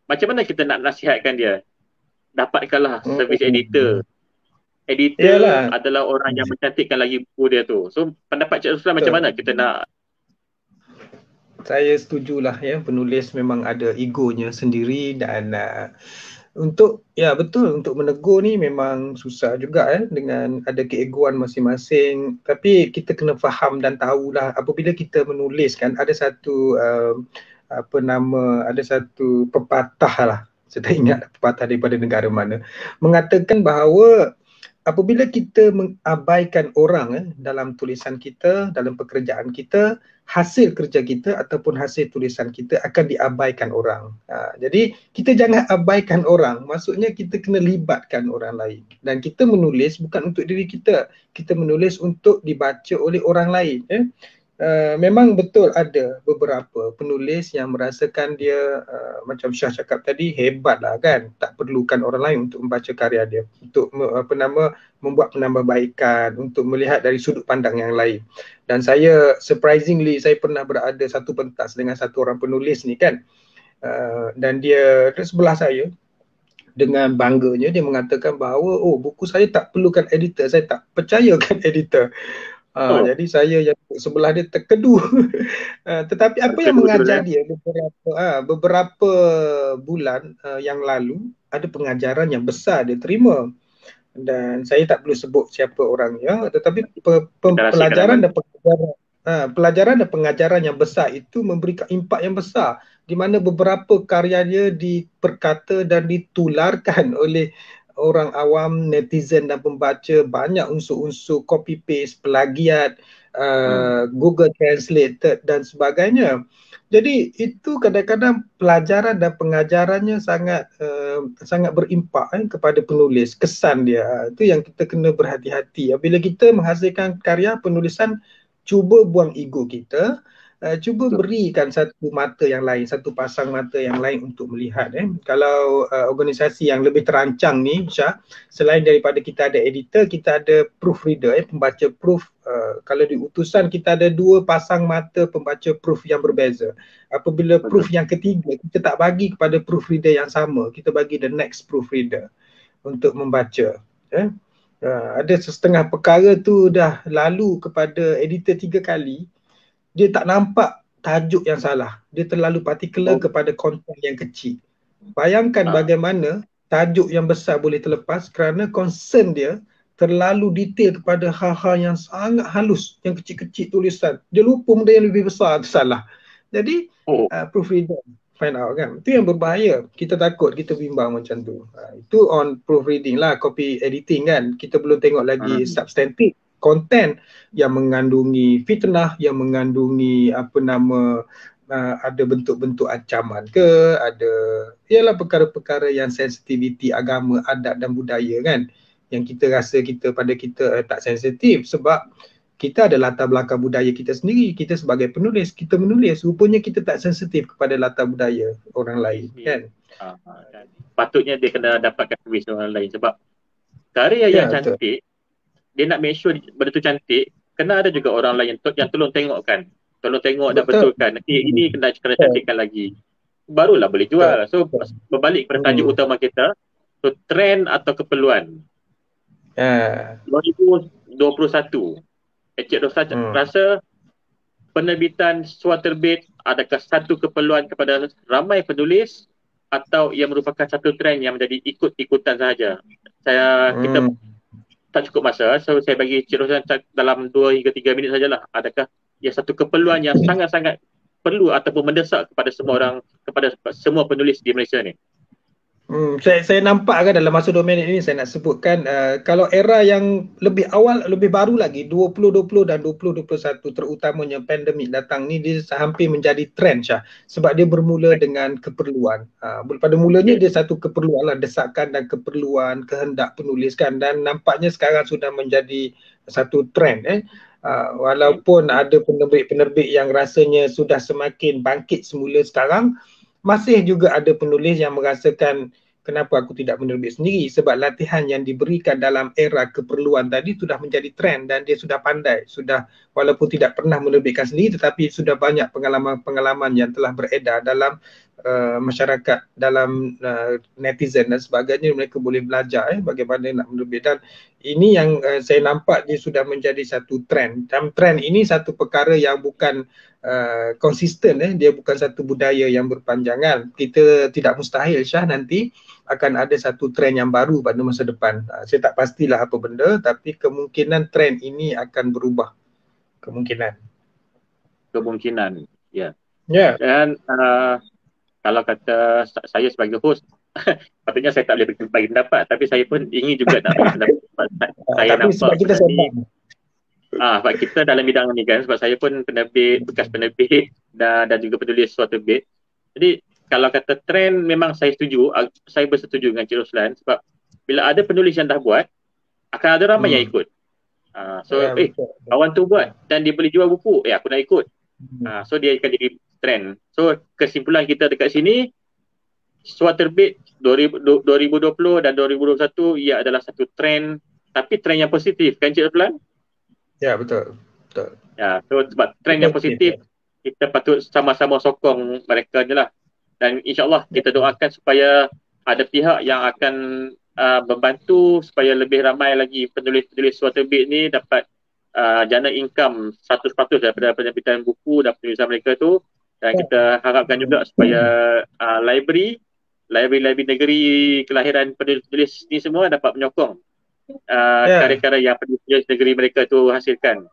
macam mana kita nak nasihatkan dia? Dapatkanlah servis editor. Editor adalah orang yang mencantikkan lagi buku dia tu. So, pendapat Cik Roslan macam mana kita nak? Saya setujulah penulis memang ada egonya sendiri dan untuk menegur ni memang susah juga dengan ada keegoan masing-masing. Tapi kita kena faham dan tahulah apabila kita menulis kan, ada satu ada satu pepatah lah, saya tak ingat pepatah daripada negara mana, mengatakan bahawa apabila kita mengabaikan orang dalam tulisan kita, dalam pekerjaan kita, hasil kerja kita ataupun hasil tulisan kita akan diabaikan orang. Jadi kita jangan abaikan orang, maksudnya kita kena libatkan orang lain. Dan kita menulis bukan untuk diri kita, kita menulis untuk dibaca oleh orang lain. Memang betul ada beberapa penulis yang merasakan dia macam Syah cakap tadi, hebat lah kan, tak perlukan orang lain untuk membaca karya dia, untuk membuat penambahbaikan, untuk melihat dari sudut pandang yang lain. Dan saya surprisingly, saya pernah berada satu pentas dengan satu orang penulis ni kan, dan dia sebelah saya, dengan bangganya dia mengatakan bahawa buku saya tak perlukan editor, saya tak percayakan editor. Jadi saya yang sebelah dia terkedu. Tetapi apa yang mengajar dia beberapa bulan yang lalu, ada pengajaran yang besar dia terima. Dan saya tak perlu sebut siapa orangnya, tetapi pelajaran dan pengajaran yang besar itu memberikan impak yang besar, di mana beberapa karya dia diperkata dan ditularkan oleh orang awam, netizen dan pembaca banyak unsur-unsur copy paste, plagiat, Google Translate dan sebagainya. Jadi itu kadang-kadang pelajaran dan pengajarannya sangat berimpak kepada penulis, kesan dia. Itu yang kita kena berhati-hati. Bila kita menghasilkan karya penulisan, cuba buang ego kita, cuba berikan satu mata yang lain, satu pasang mata yang lain untuk melihat. Kalau organisasi yang lebih terancang ni, Syah, selain daripada kita ada editor, kita ada proofreader, pembaca proof. Kalau di utusan kita ada 2 pasang mata pembaca proof yang berbeza. Apabila proof yang ketiga, kita tak bagi kepada proofreader yang sama, kita bagi the next proofreader untuk membaca. Ada setengah perkara tu dah lalu kepada editor 3 kali, dia tak nampak tajuk yang salah. Dia terlalu particular kepada konten yang kecil. Bayangkan bagaimana tajuk yang besar boleh terlepas kerana concern dia terlalu detail kepada hal-hal yang sangat halus, yang kecil-kecil tulisan. Dia lupa benda yang lebih besar tu salah. Jadi proofreader find out kan. Itu yang berbahaya. Kita takut, kita bimbang macam tu. Itu on proofreading lah, copy editing kan. Kita belum tengok lagi substantive konten yang mengandungi fitnah, yang mengandungi ada bentuk-bentuk ancaman ke, ada ialah perkara-perkara yang sensitiviti agama, adat dan budaya kan, yang kita rasa pada kita tak sensitif sebab kita ada latar belakang budaya kita sendiri. Kita sebagai penulis, kita menulis, rupanya kita tak sensitif kepada latar budaya orang lain kan. Patutnya dia kena dapatkan permission orang lain sebab karya yang cantik, dia nak make sure benda tu cantik, kena ada juga orang lain yang tolong tengokkan, tolong tengok dan betulkan. Ini kena cantikkan lagi, barulah boleh jual. So berbalik pada tajuk utama kita, so trend atau keperluan. 2021 Encik rasa penerbitan suatu terbit adakah satu keperluan kepada ramai penulis atau ia merupakan satu trend yang menjadi ikut-ikutan sahaja? Kita tak cukup masa, so saya bagi Cik Roslan dalam 2 hingga 3 minit sajalah. Adakah ia satu keperluan yang sangat-sangat perlu ataupun mendesak kepada semua orang, kepada semua penulis di Malaysia ni? Saya nampak kan dalam masa 2 minit ini saya nak sebutkan kalau era yang lebih awal, lebih baru lagi 2020 dan 2021 terutamanya pandemik datang ni, dia hampir menjadi trend Syah, sebab dia bermula dengan keperluan. Pada mulanya dia satu keperluan lah, desakan dan keperluan, kehendak penulis kan, dan nampaknya sekarang sudah menjadi satu trend walaupun ada penerbit-penerbit yang rasanya sudah semakin bangkit semula sekarang, masih juga ada penulis yang merasakan kenapa aku tidak menerbit sendiri, sebab latihan yang diberikan dalam era keperluan tadi sudah menjadi trend dan dia sudah pandai, sudah walaupun tidak pernah menerbitkan sendiri tetapi sudah banyak pengalaman-pengalaman yang telah beredar dalam masyarakat, dalam netizen dan sebagainya. Mereka boleh belajar bagaimana nak menerbit, dan ini yang saya nampak dia sudah menjadi satu trend. Dan trend ini satu perkara yang bukan konsisten, dia bukan satu budaya yang berpanjangan. Kita tidak mustahil Syah nanti akan ada satu trend yang baru pada masa depan. Saya tak pastilah apa benda, tapi kemungkinan trend ini akan berubah. Kemungkinan, ya. Dan kalau kata saya sebagai host, patutnya saya tak boleh bagi pendapat, tapi saya pun ingin juga nak bagi pendapat. Saya nampak sebab kita sebab kita dalam bidang ni kan, sebab saya pun penerbit, bekas penerbit dan juga penulis suatu terbit. Jadi kalau kata trend, memang saya setuju, saya bersetuju dengan Cik Roslan, sebab bila ada penulis yang dah buat, akan ada ramai yang ikut. Kawan tu buat dan dia boleh jual buku, aku nak ikut. So dia akan jadi trend. So kesimpulan kita dekat sini, suatu terbit 2020 dan 2021 ia adalah satu trend, tapi trend yang positif kan Cik Roslan? Ya, betul. Ya, so sebab trend yang positif, kita patut sama-sama sokong mereka je lah. Dan insyaAllah kita doakan supaya ada pihak yang akan membantu supaya lebih ramai lagi penulis-penulis suatu terbit ni dapat jana income 100% daripada penerbitan buku dan penulisan mereka tu. Dan kita harapkan juga supaya library negeri kelahiran penulis-penulis ni semua dapat menyokong karya-karya yang penulis negeri mereka tu hasilkan.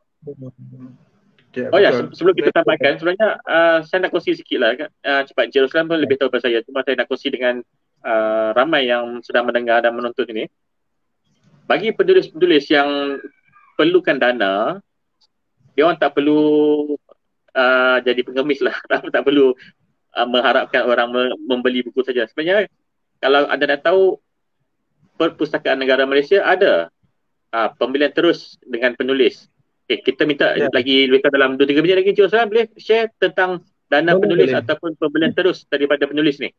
Sebelum kita tamatkan, sebenarnya saya nak kongsi sikit lah kan. Cepat Cik Roslan pun lebih tahu pasal saya, cuma saya nak kongsi dengan ramai yang sedang mendengar dan menonton ini, bagi penulis-penulis yang perlukan dana, dia orang tak perlu jadi pengemis lah. Tak perlu mengharapkan orang membeli buku saja. Sebenarnya kalau anda nak tahu, Perpustakaan Negara Malaysia ada pembelian terus dengan penulis. Okay, kita minta lagi lebih dalam 2-3 minit lagi, Encik Roslan boleh share tentang dana penulis ataupun pembelian terus daripada penulis ni?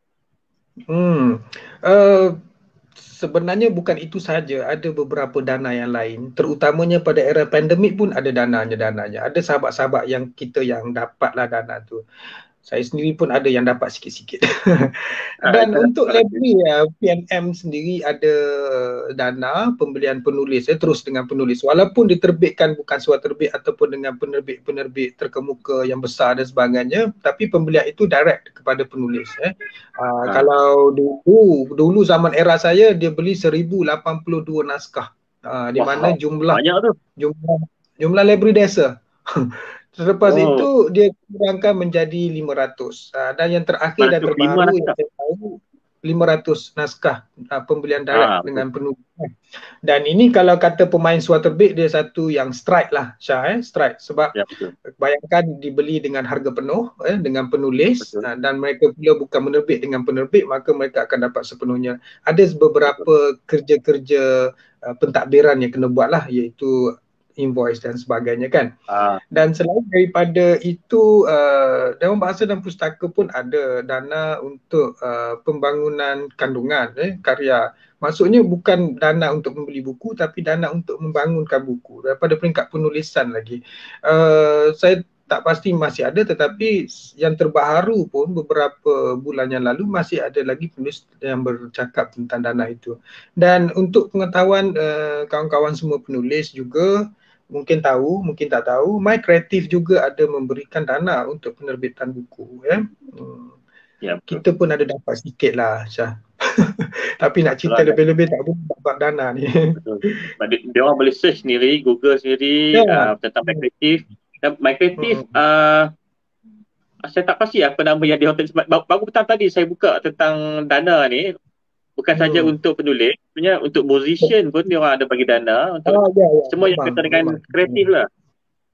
Sebenarnya bukan itu saja, ada beberapa dana yang lain, terutamanya pada era pandemik pun ada dananya. Ada sahabat-sahabat yang kita yang dapatlah dana tu. Saya sendiri pun ada yang dapat sikit-sikit. Dan untuk library PNM sendiri ada dana pembelian penulis terus dengan penulis, walaupun diterbitkan bukan suatu terbit ataupun dengan penerbit terkemuka yang besar dan sebagainya, tapi pembelian itu direct kepada penulis. Kalau dulu zaman era saya, dia beli 1082 naskah, di mana jumlah library desa. Selepas itu dia kurangkan menjadi 500. Dan yang terakhir dan terbaru yang saya tahu 500 naskah pembelian direct dengan penulis. Dan ini kalau kata pemain suatu terbit, dia satu yang strike lah, Syah, strike. Sebab bayangkan dibeli dengan harga penuh dengan penulis, dan mereka pula bukan menerbit dengan penerbit, maka mereka akan dapat sepenuhnya. Ada beberapa kerja-kerja pentadbiran yang kena buat lah, iaitu invoice dan sebagainya kan. Dan selain daripada itu, Dewan Bahasa dan Pustaka pun ada dana untuk pembangunan kandungan karya. Maksudnya bukan dana untuk membeli buku, tapi dana untuk membangunkan buku daripada peringkat penulisan lagi. Saya tak pasti masih ada, tetapi yang terbaru pun beberapa bulan yang lalu masih ada lagi penulis yang bercakap tentang dana itu. Dan untuk pengetahuan kawan-kawan semua penulis juga, mungkin tahu, mungkin tak tahu, My Creative juga ada memberikan dana untuk penerbitan buku. Kita pun ada dapat sikit lah, Syah. Tapi nak cerita lebih-lebih tak boleh dapat dana ni. Betul. Dia orang boleh search sendiri, Google sendiri tentang My Creative. Dan My Creative, saya tak pasti apa nama yang dia orang sebab baru petang tadi saya buka tentang dana ni. Bukan saja untuk penulis, sebenarnya untuk musician pun dia orang ada bagi dana untuk semua yang kaitan dengan kreatif lah.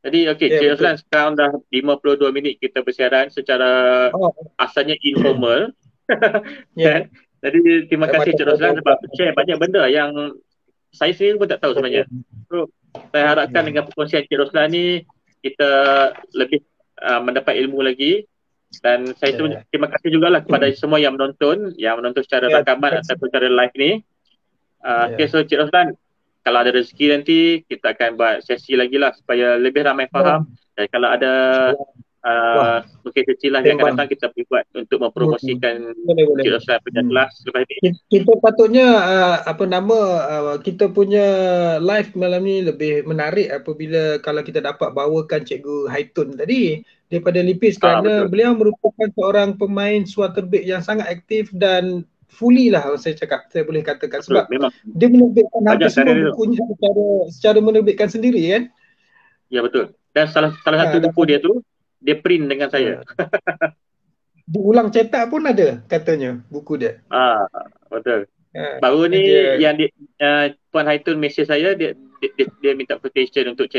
Jadi Cik Roslan, sekarang dah 52 minit kita bersiaran secara asalnya informal. Jadi terima kasih Cik Roslan sebab share banyak benda yang saya sendiri pun tak tahu sebenarnya. So, saya harapkan dengan perkongsian Cik Roslan ni kita lebih mendapat ilmu lagi. Dan saya terima kasih jugalah kepada semua yang menonton secara rakaman ataupun secara live ni. Okay, so Cik Roslan, kalau ada rezeki nanti kita akan buat sesi lagi lah supaya lebih ramai faham. Dan kalau ada mungkin cicilan yang akan datang, kita boleh buat untuk mempromosikan Cik Roslan punya kelas selepas ni. Kita patutnya kita punya live malam ni lebih menarik apabila kalau kita dapat bawakan Cikgu Haitun tadi daripada Lipis, kerana beliau merupakan seorang pemain suatu terbit yang sangat aktif dan fully lah saya boleh katakan. Sebab dia menerbitkan hampir semua bukunya secara menerbitkan sendiri kan. Ya betul. Dan salah satu buku dia tu dia print dengan saya. Diulang cetak pun ada katanya buku dia. Betul. Baru ni yang Puan Haitun mesej saya, dia minta quotation untuk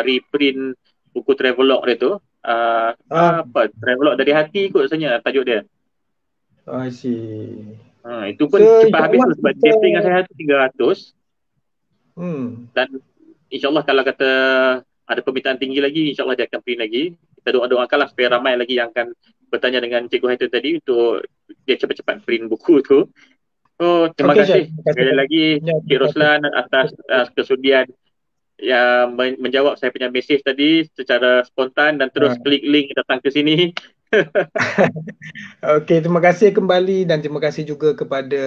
reprint buku travelog dia tu. Travelog dari hati kot rasanya tajuk dia. I see. Itu pun cepat habis tu sebab dia print dengan saya tu 300. Dan insyaAllah kalau kata ada permintaan tinggi lagi, insyaAllah dia akan print lagi. Kita doakanlah supaya ramai lagi yang akan bertanya dengan Cikgu Haitun tadi untuk dia cepat-cepat print buku tu. So, terima kasih sekali lagi Cik Roslan atas kesudian yang menjawab saya punya mesej tadi secara spontan dan terus klik link datang ke sini. Okey, terima kasih kembali dan terima kasih juga kepada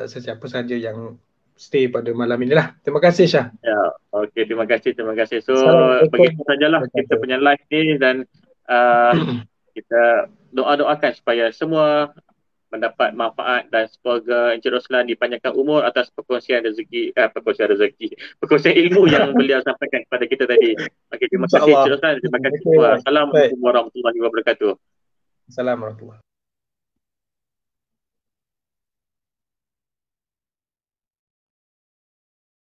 sesiapa saja yang stay pada malam inilah. Terima kasih Syah. Ya, okey, terima kasih. So, begitu sajalah kita punya live ni dan kita doakan supaya semua mendapat manfaat dan semoga Encik Roslan dipanjangkan umur atas perkongsian ilmu yang beliau sampaikan kepada kita tadi. Okey, terima kasih Encik Roslan. Terima kasih semua. Assalamualaikum warahmatullahi wabarakatuh. Assalamualaikum.